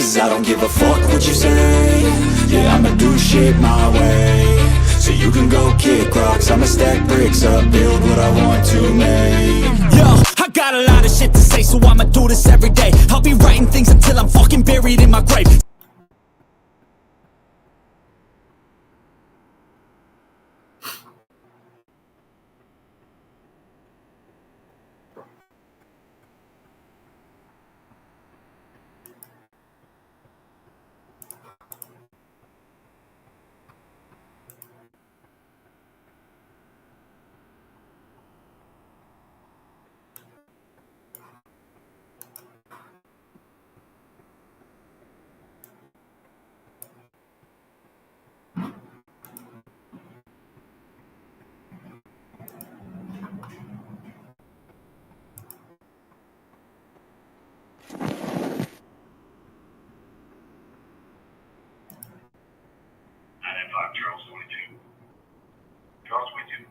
'cause I don't give a fuck what you say. Yeah, I'ma do shit my way. So you can go kick rocks, I'ma stack bricks up, build what I want to make. Yo, I got a lot of shit to say, so I'ma do this every day. I'll be writing things until I'm fucking buried in my grave. Charles 22. Charles 22.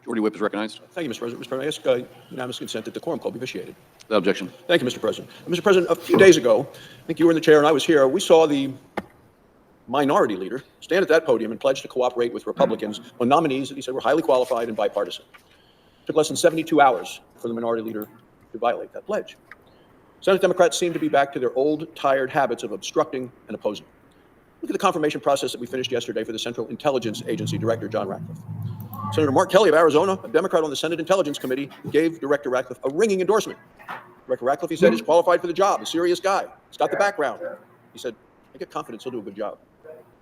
Majority Whip is recognized. Thank you, Mr. President. Mr. President, I ask unanimous consent that decorum call be vitiated. The objection. Thank you, Mr. President. Mr. President, a few days ago, I think you were in the chair and I was here, we saw the minority leader stand at that podium and pledge to cooperate with Republicans on nominees that he said were highly qualified and bipartisan. It took less than 72 hours for the minority leader to violate that pledge. Senate Democrats seem to be back to their old, tired habits of obstructing and opposing. Look at the confirmation process that we finished yesterday for the Central Intelligence Agency Director, John Ratcliffe. Senator Mark Kelly of Arizona, a Democrat on the Senate Intelligence Committee, gave Director Ratcliffe a ringing endorsement. Director Ratcliffe, he said, is qualified for the job, a serious guy. He's got the background. He said, I get confidence he'll do a good job.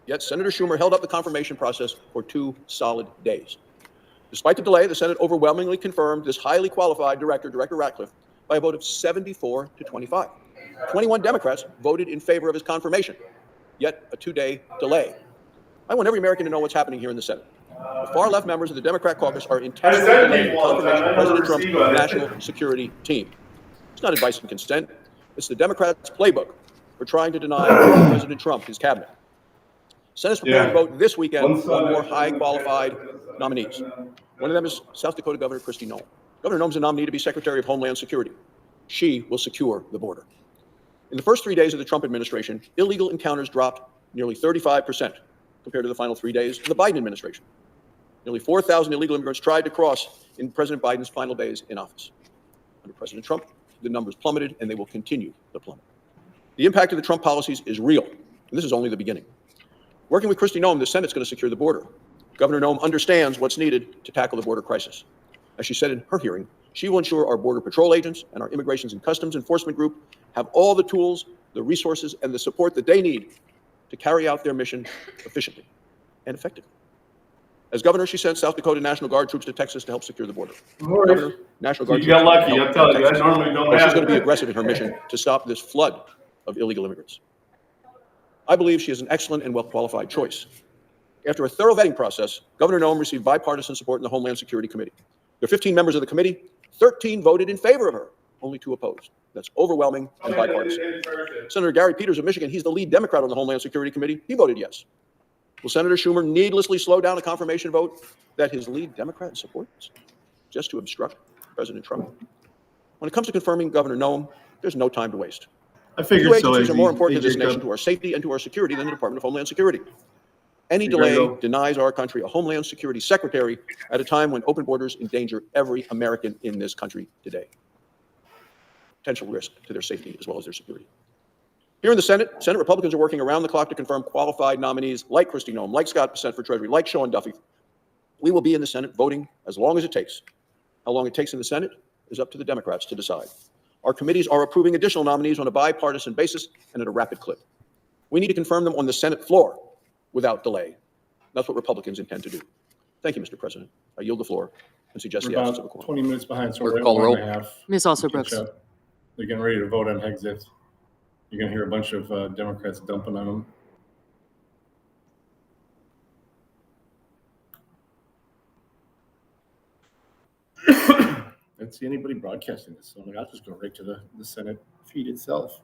Yet Senator Schumer held up the confirmation process for 2 solid days. Despite the delay, the Senate overwhelmingly confirmed this highly qualified Director Ratcliffe, by a vote of 74 to 25. 21 Democrats voted in favor of his confirmation, yet a 2-day delay. I want every American to know what's happening here in the Senate. The far-left members of the Democrat caucus are intentionally delaying the confirmation of President Trump's national security team. It's not advice and consent. It's the Democrats' playbook for trying to deny President Trump his cabinet. Senate's preparing to vote this weekend on more high-qualified nominees. One of them is South Dakota Governor Kristi Noem. Governor Noem's a nominee to be Secretary of Homeland Security. She will secure the border. In the first 3 days of the Trump administration, illegal encounters dropped nearly 35% compared to the final 3 days of the Biden administration. Nearly 4,000 illegal immigrants tried to cross in President Biden's final days in office. Under President Trump, the numbers plummeted, and they will continue to plummet. The impact of the Trump policies is real, and this is only the beginning. Working with Kristi Noem, the Senate's going to secure the border. Governor Noem understands what's needed to tackle the border crisis. As she said in her hearing, she will ensure our Border Patrol agents and our Immigrations and Customs Enforcement Group have all the tools, the resources, and the support that they need to carry out their mission efficiently and effectively. As governor, she sent South Dakota National Guard troops to Texas to help secure the border. Governor, National Guard You got troops lucky, I'm telling you, I normally don't have She's going to be that. aggressive in her mission to stop this flood of illegal immigrants. I believe she is an excellent and well-qualified choice. After a thorough vetting process, Governor Noem received bipartisan support in the Homeland Security Committee. There are 15 members of the committee, 13 voted in favor of her, only 2 opposed. That's overwhelming and bipartisan. Senator Gary Peters of Michigan, he's the lead Democrat on the Homeland Security Committee, he voted yes. Will Senator Schumer needlessly slow down a confirmation vote that his lead Democrat supports just to obstruct President Trump? When it comes to confirming Governor Noem, there's no time to waste. I 2 figured so. agencies are more important to this Jacob. nation, to our safety and to our security than the Department of Homeland Security. Any You gotta delay go. denies our country a Homeland Security Secretary at a time when open borders endanger every American in this country today. Potential risk to their safety as well as their security. Here in the Senate Republicans are working around the clock to confirm qualified nominees like Kristi Noem, like Scott Bessent for Treasury, like Sean Duffy. We will be in the Senate voting as long as it takes. How long it takes in the Senate is up to the Democrats to decide. Our committees are approving additional nominees on a bipartisan basis and at a rapid clip. We need to confirm them on the Senate floor without delay. That's what Republicans intend to do. Thank you, Mr. President. I yield the floor and suggest We're the absence of a about quorum. 20 minutes behind, so Clerk, we're at call the roll. 1.5. Ms. Alsobrooks. Catch up. They're getting ready to vote on exit. You're going to hear a bunch of Democrats dumping on them. I didn't see anybody broadcasting this, so I'll just go right to the Senate feed itself.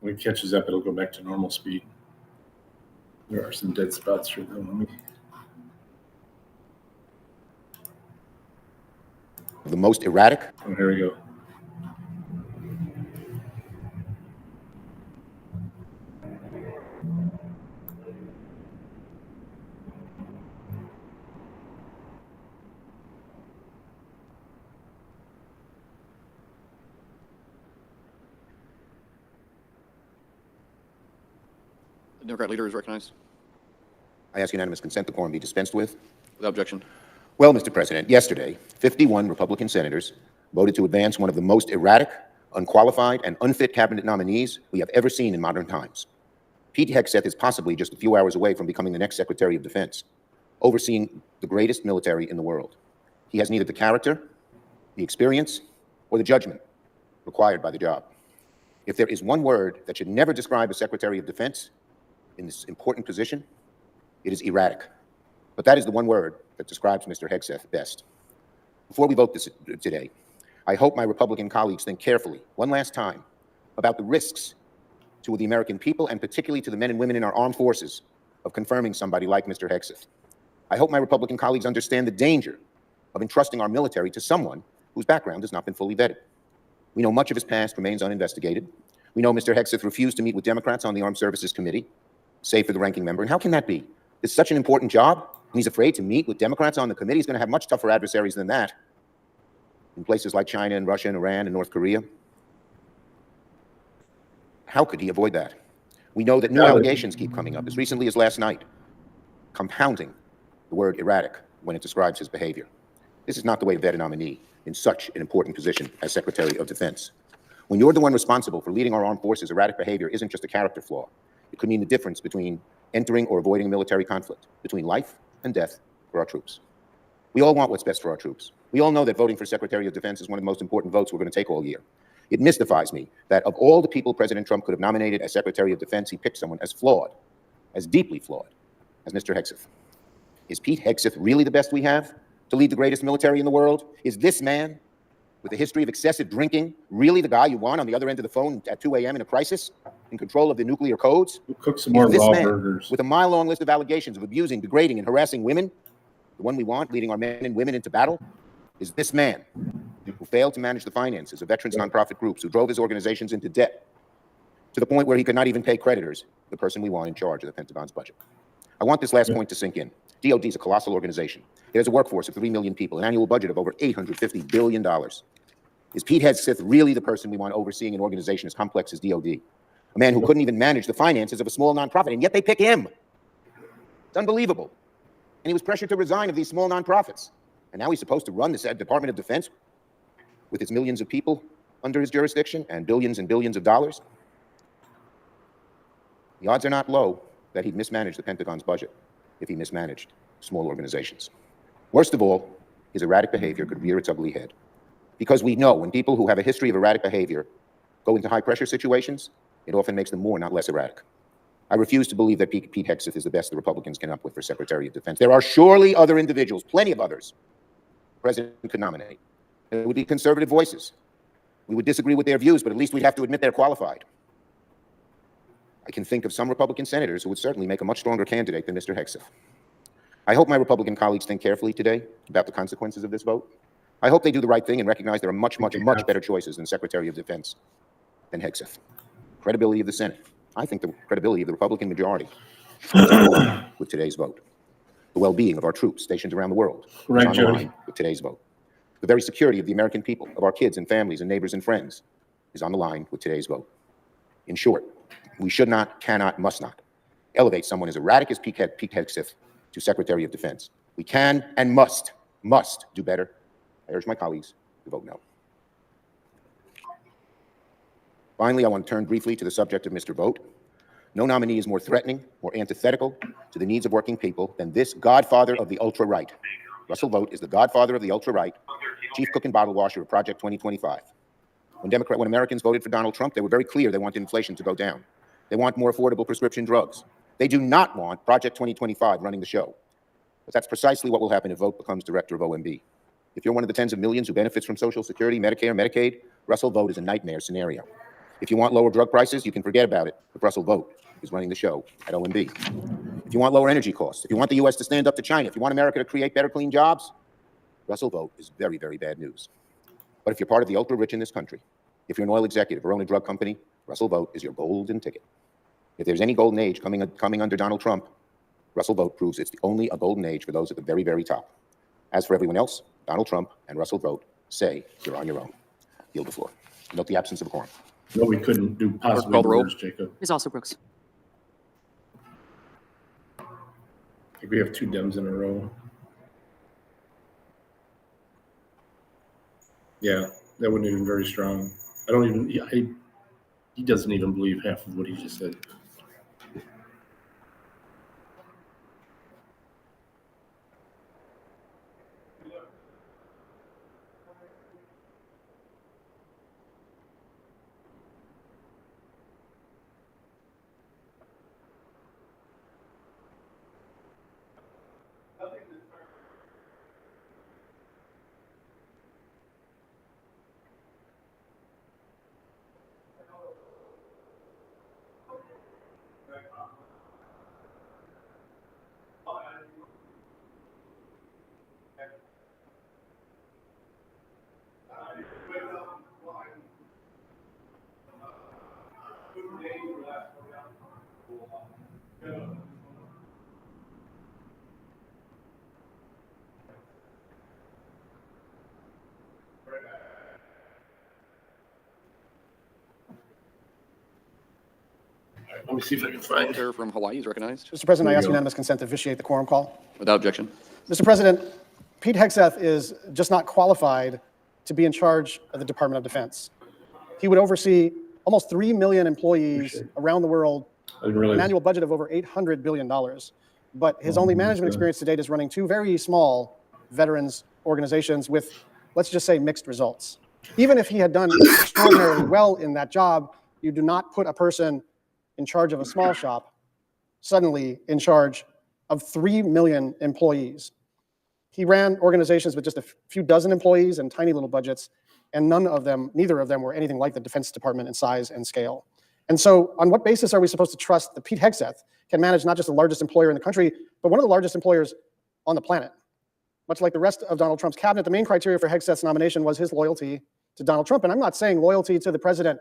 When it catches up, it'll go back to normal speed. There are some dead spots here, though. Let me. The most erratic. Oh, here we go. The Democrat leader is recognized. I ask unanimous consent the quorum be dispensed with. Without objection. Well, Mr. President, yesterday, 51 Republican senators voted to advance one of the most erratic, unqualified, and unfit cabinet nominees we have ever seen in modern times. Pete Hegseth is possibly just a few hours away from becoming the next Secretary of Defense, overseeing the greatest military in the world. He has neither the character, the experience, or the judgment required by the job. If there is one word that should never describe a Secretary of Defense in this important position, it is erratic. But that is the one word that describes Mr. Hegseth best. Before we vote this today, I hope my Republican colleagues think carefully, one last time, about the risks to the American people and particularly to the men and women in our armed forces of confirming somebody like Mr. Hegseth. I hope my Republican colleagues understand the danger of entrusting our military to someone whose background has not been fully vetted. We know much of his past remains uninvestigated. We know Mr. Hegseth refused to meet with Democrats on the Armed Services Committee, save for the ranking member. And how can that be? It's such an important job, and he's afraid to meet with Democrats on the committee. He's going to have much tougher adversaries than that in places like China and Russia and Iran and North Korea. How could he avoid that? We know that new allegations keep coming up, as recently as last night, compounding the word erratic when it describes his behavior. This is not the way to vet a nominee in such an important position as Secretary of Defense. When you're the one responsible for leading our armed forces, erratic behavior isn't just a character flaw. It could mean the difference between entering or avoiding a military conflict, between life and death for our troops. We all want what's best for our troops. We all know that voting for Secretary of Defense is one of the most important votes we're going to take all year. It mystifies me that of all the people President Trump could have nominated as Secretary of Defense, he picked someone as flawed, as deeply flawed as Mr. Hegseth. Is Pete Hegseth really the best we have to lead the greatest military in the world? Is this man, with a history of excessive drinking, really the guy you want on the other end of the phone at 2 a.m. in a crisis, in control of the nuclear codes? We'll cook some more raw burgers. With a mile-long list of allegations of abusing, degrading, and harassing women, the one we want leading our men and women into battle, is this man who failed to manage the finances of veterans nonprofit groups, who drove his organizations into debt to the point where he could not even pay creditors, the person we want in charge of the Pentagon's budget. I want this last point to sink in. DOD is a colossal organization. It has a workforce of 3 million people, an annual budget of over $850 billion. Is Pete Hegseth really the person we want overseeing an organization as complex as DOD? A man who couldn't even manage the finances of a small nonprofit, and yet they pick him. It's unbelievable. And he was pressured to resign of these small nonprofits. And now he's supposed to run this Department of Defense with its millions of people under his jurisdiction and billions of dollars. The odds are not low that he'd mismanage the Pentagon's budget if he mismanaged small organizations. Worst of all, his erratic behavior could rear its ugly head. Because we know when people who have a history of erratic behavior go into high-pressure situations, it often makes them more, not less erratic. I refuse to believe that Pete Hegseth is the best the Republicans came up with for Secretary of Defense. There are surely other individuals, plenty of others, the president could nominate. There would be conservative voices. We would disagree with their views, but at least we'd have to admit they're qualified. I can think of some Republican senators who would certainly make a much stronger candidate than Mr. Hegseth. I hope my Republican colleagues think carefully today about the consequences of this vote. I hope they do the right thing and recognize there are much better choices than Secretary of Defense than Hegseth. Credibility of the Senate. I think the credibility of the Republican majority with today's vote. The well-being of our troops stationed around the world is on the line with today's vote. The very security of the American people, of our kids and families and neighbors and friends, is on the line with today's vote. In short, we should not, cannot, must not elevate someone as erratic as Pete Hegseth to Secretary of Defense. We can and must do better. I urge my colleagues to vote no. Finally, I want to turn briefly to the subject of Mr. Vogt. No nominee is more threatening or antithetical to the needs of working people than this godfather of the ultra-right. Russell Vogt is the godfather of the ultra-right, chief cook and bottle washer of Project 2025. When Americans voted for Donald Trump, they were very clear they want inflation to go down. They want more affordable prescription drugs. They do not want Project 2025 running the show. But that's precisely what will happen if Vogt becomes director of OMB. If you're one of the tens of millions who benefits from Social Security, Medicare, Medicaid, Russell Vogt is a nightmare scenario. If you want lower drug prices, you can forget about it. But Russell Vogt is running the show at OMB. If you want lower energy costs, if you want the U.S. to stand up to China, if you want America to create better, clean jobs, Russell Vogt is very, very bad news. But if you're part of the ultra-rich in this country, if you're an oil executive or own a drug company, Russell Vogt is your golden ticket. If there's any golden age coming under Donald Trump, Russell Vogt proves it's only a golden age for those at the very, very top. As for everyone else, Donald Trump and Russell Vogt say you're on your own. Yield the floor. Note the absence of a quorum. No, we couldn't do possibly call the roll. worse, Jacob. Ms. Also Brooks. I think we have 2 Dems in a row. Yeah, that wasn't even very strong. I don't even, he doesn't even believe half of what he just said. Let me see if I can find Senator from Hawaii is recognized. Mr. President, I There you ask go. unanimous consent to vitiate the quorum call. Without objection. Mr. President, Pete Hegseth is just not qualified to be in charge of the Department of Defense. He would oversee almost 3 million employees around the world, I didn't realize. an annual budget of over $800 billion. But his only management experience to date is running 2 very small veterans organizations with, let's just say, mixed results. Even if he had done extraordinarily well in that job, you do not put a person in charge of a small shop suddenly in charge of 3 million employees. He ran organizations with just a few dozen employees and tiny little budgets, and neither of them were anything like the Defense Department in size and scale. And so on what basis are we supposed to trust that Pete Hegseth can manage not just the largest employer in the country, but one of the largest employers on the planet? Much like the rest of Donald Trump's cabinet, the main criteria for Hegseth's nomination was his loyalty to Donald Trump. And I'm not saying loyalty to the president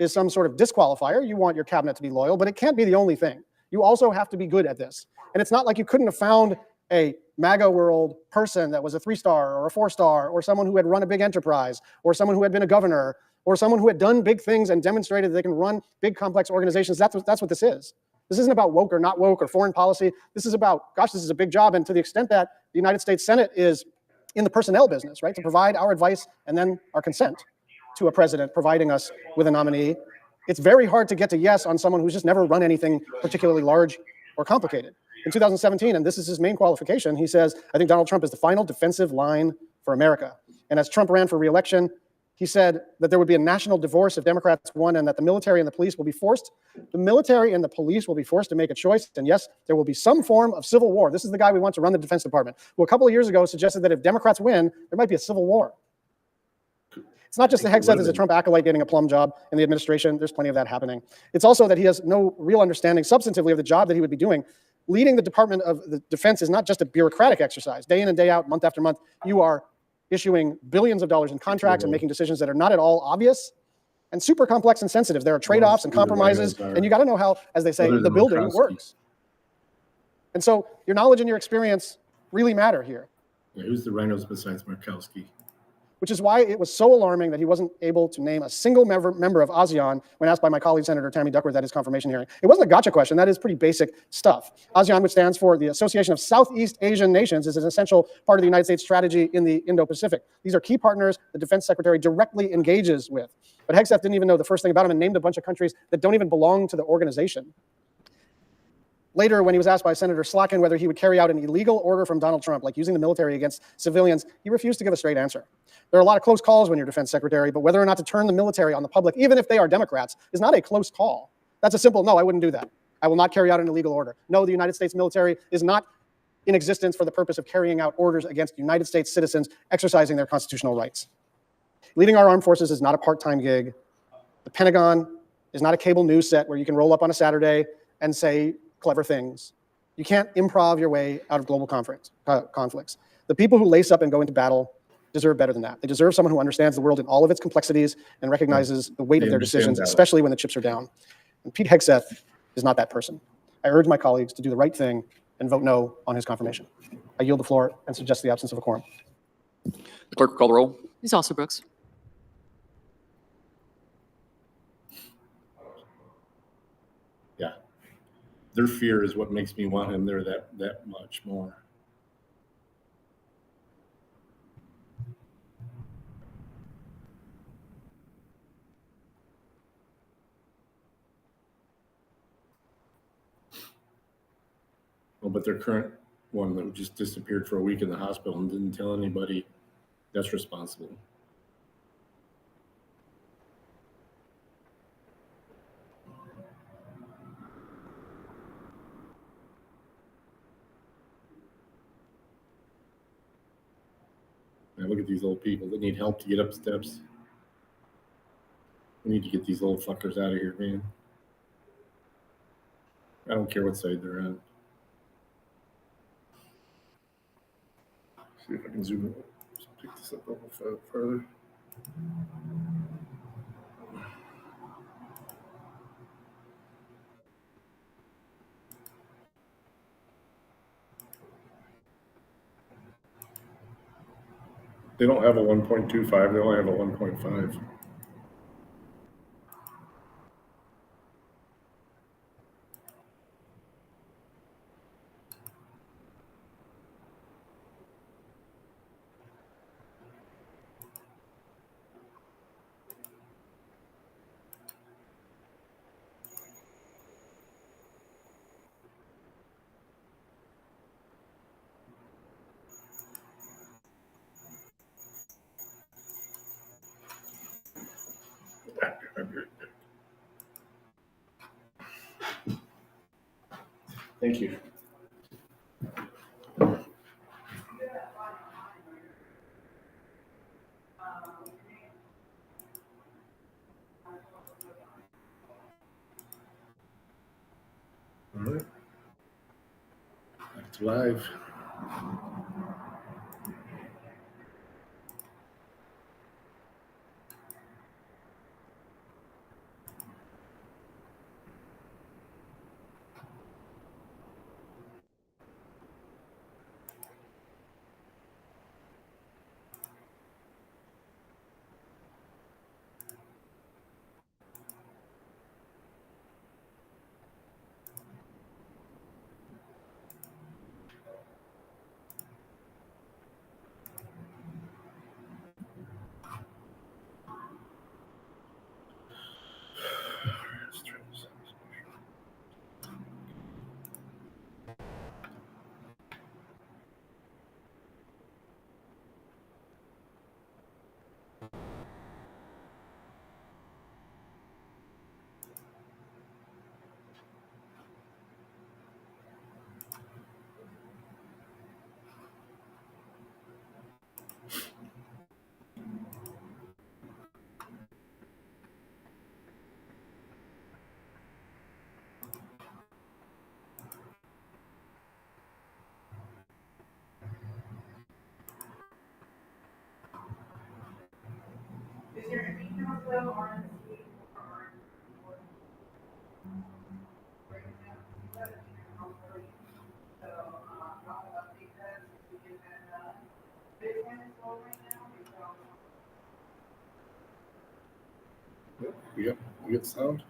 is some sort of disqualifier. You want your cabinet to be loyal, but it can't be the only thing. You also have to be good at this. And it's not like you couldn't have found a MAGA world person that was a 3-star or a 4-star, or someone who had run a big enterprise, or someone who had been a governor, or someone who had done big things and demonstrated that they can run big, complex organizations. That's what this is. This isn't about woke or not woke or foreign policy. This is about, gosh, this is a big job. And to the extent that the United States Senate is in the personnel business, right, to provide our advice and then our consent to a president providing us with a nominee, it's very hard to get to yes on someone who's just never run anything particularly large or complicated. In 2017, and this is his main qualification, he says, I think Donald Trump is the final defensive line for America. And as Trump ran for re-election, he said that there would be a national divorce if Democrats won, and that the military and the police will be forced. The military and the police will be forced to make a choice. And yes, there will be some form of civil war. This is the guy we want to run the Defense Department, who a couple of years ago suggested that if Democrats win, there might be a civil war. It's not just that Hegseth is a Trump acolyte getting a plum job in the administration. There's plenty of that happening. It's also that he has no real understanding substantively of the job that he would be doing. Leading the Department of the Defense is not just a bureaucratic exercise. Day in and day out, month after month, you are issuing billions of dollars in contracts and making decisions that are not at all obvious and super complex and sensitive. There are trade-offs and compromises, and you got to know how, as they say, the building works. And so your knowledge and your experience really matter here. Yeah, who's the rhinos besides Markowski? Which is why it was so alarming that he wasn't able to name a single member of ASEAN when asked by my colleague, Senator Tammy Duckworth, at his confirmation hearing. It wasn't a gotcha question. That is pretty basic stuff. ASEAN, which stands for the Association of Southeast Asian Nations, is an essential part of the United States strategy in the Indo-Pacific. These are key partners the Defense Secretary directly engages with. But Hegseth didn't even know the first thing about them and named a bunch of countries that don't even belong to the organization. Later, when he was asked by Senator Slotkin whether he would carry out an illegal order from Donald Trump, like using the military against civilians, he refused to give a straight answer. There are a lot of close calls when you're defense secretary, but whether or not to turn the military on the public, even if they are Democrats, is not a close call. That's a simple, no, I wouldn't do that. I will not carry out an illegal order. No, the United States military is not in existence for the purpose of carrying out orders against United States citizens exercising their constitutional rights. Leading our armed forces is not a part-time gig. The Pentagon is not a cable news set where you can roll up on a Saturday and say clever things. You can't improv your way out of global conflicts. The people who lace up and go into battle deserve better than that. They deserve someone who understands the world in all of its complexities and recognizes the weight They of their understand decisions, that. especially when the chips are down. And Pete Hegseth is not that person. I urge my colleagues to do the right thing and vote no on his confirmation. I yield the floor and suggest the absence of a quorum. The clerk will call the roll. Ms. Alsobrooks. Yeah. Their fear is what makes me want him there that much more. Well, but their current one that just disappeared for a week in the hospital and didn't tell anybody, that's responsible. Now look at these old people that need help to get up steps. We need to get these old fuckers out of here, man. I don't care what side they're on. See if I can zoom in. Just pick this up a little further. They don't have a 1.25, they only have a 1.5. Thank you. All right. Back to live. Let's try this. We got sound.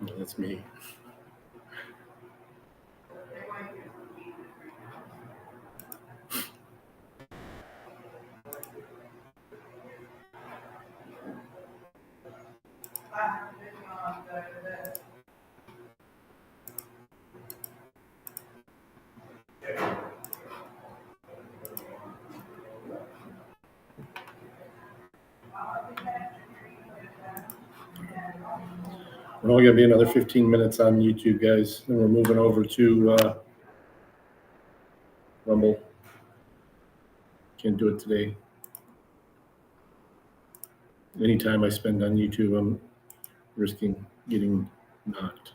No, that's me. We're only gonna be another 15 minutes on YouTube, guys. Then we're moving over to Rumble. Can't do it today. Any time I spend on YouTube, I'm risking getting knocked.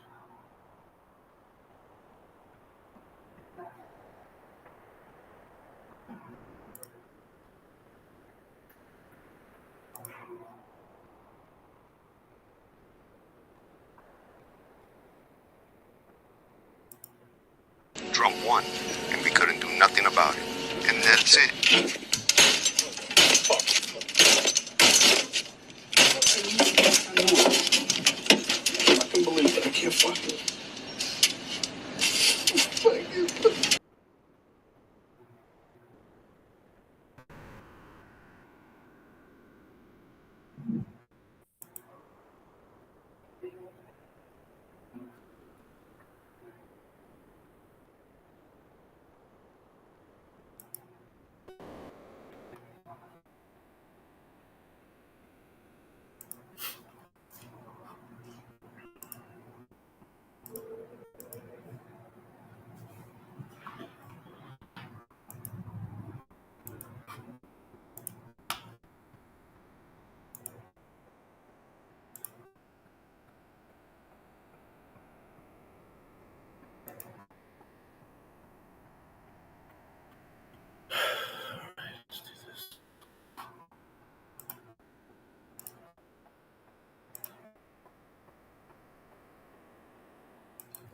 Trump won, and we couldn't do nothing about it. And that's it. I can believe it. I can't fuck it.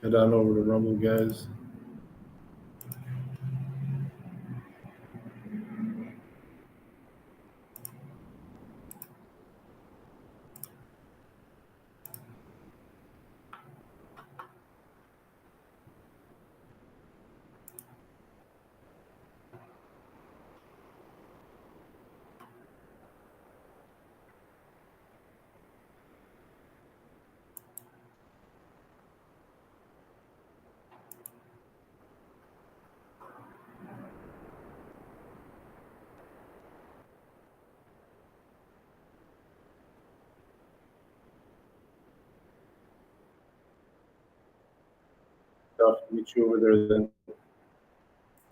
Head on over to Rumble, guys. I'll meet you over there then.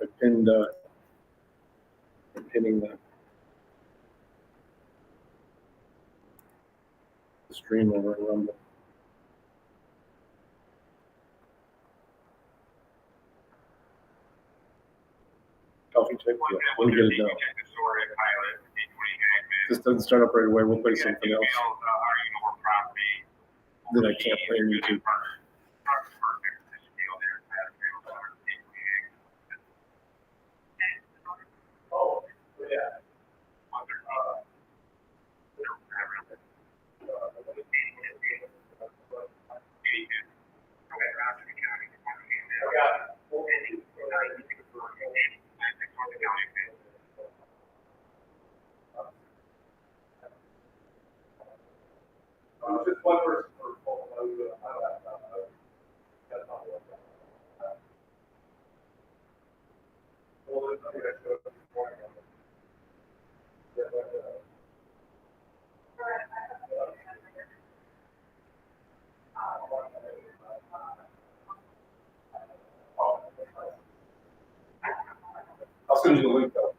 I pinned, I'm pinning the stream over at Rumble. Coffee check. Yeah, let me get it done. This doesn't start up right away. We'll play something else. Then I can't play on YouTube. I'll send you the link though.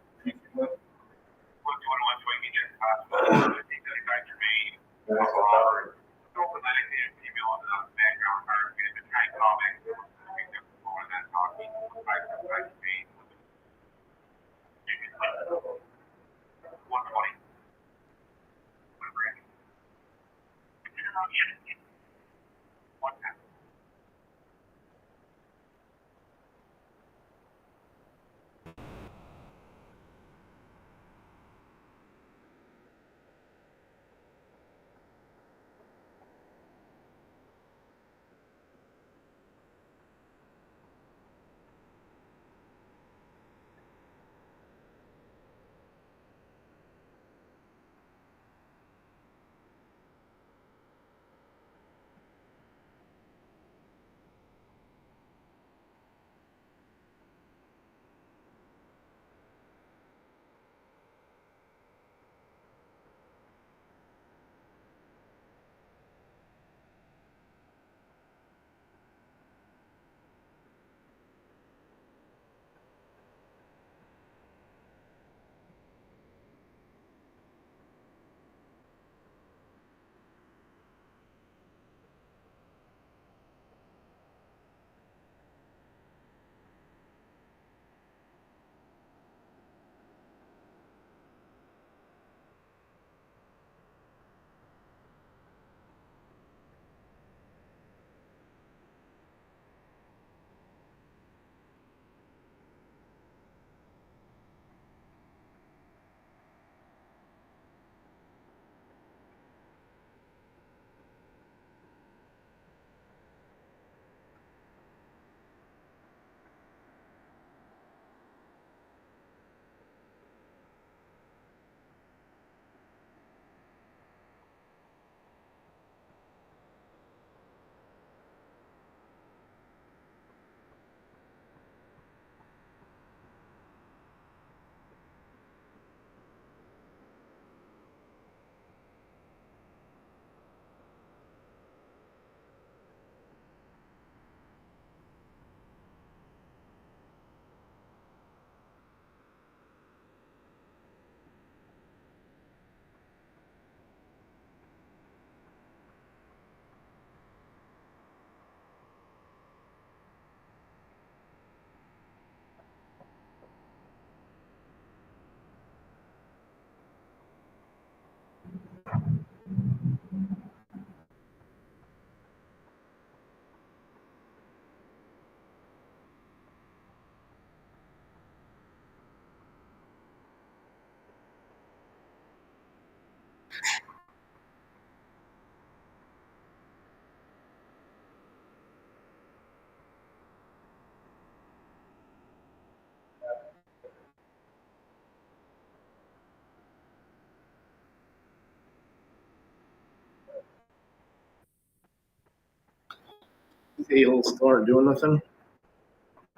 a-holes still aren't doing nothing.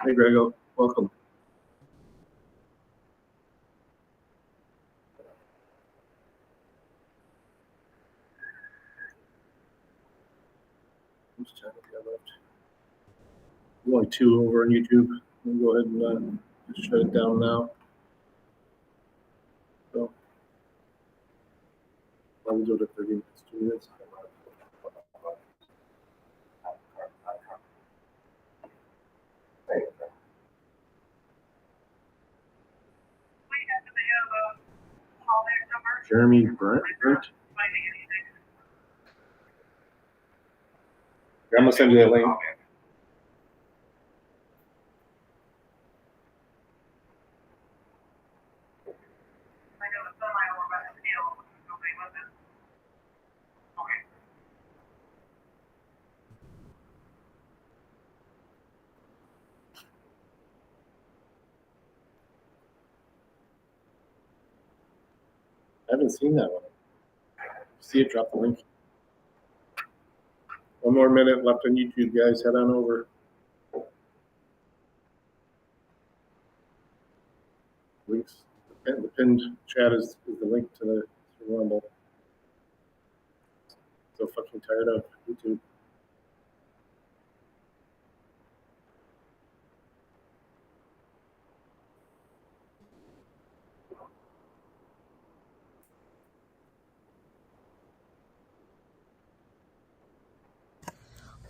Hey, Grego, welcome. Whose channel do I left? There's only 2 over on YouTube. We'll go ahead and just shut it down now. So I will do it at 30 minutes, 2 minutes. Jeremy Brent. I'm gonna send you that link. I haven't seen that one. See it, drop the link. 1 more minute left on YouTube, guys. Head on over. Links. The pinned chat is the link to the Rumble. So fucking tired of YouTube.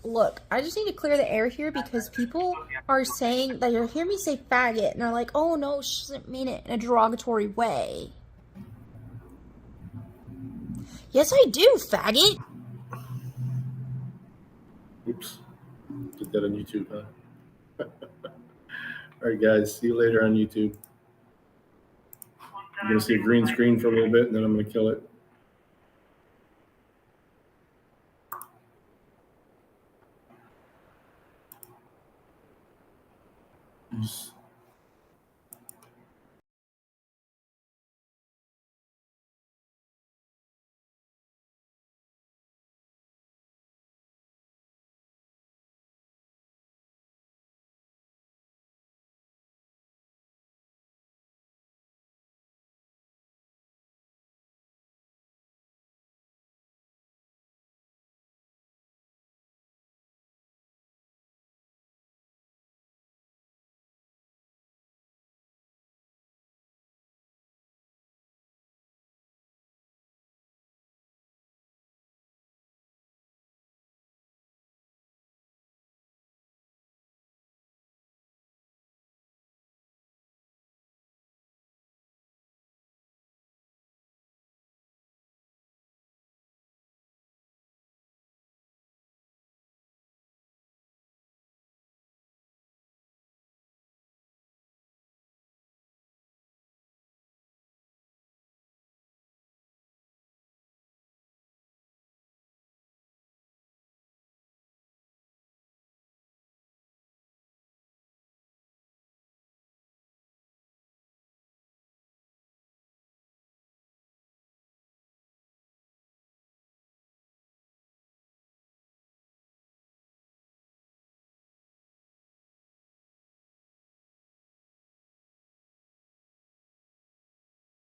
Look, I just need to clear the air here because people are saying that you hear me say faggot and they're like, oh no, she doesn't mean it in a derogatory way. Yes, I do, faggot. Oops. Get that on YouTube, huh? All right, guys. See you later on YouTube. You're going to see a green screen for a little bit, and then I'm going to kill it. Peace.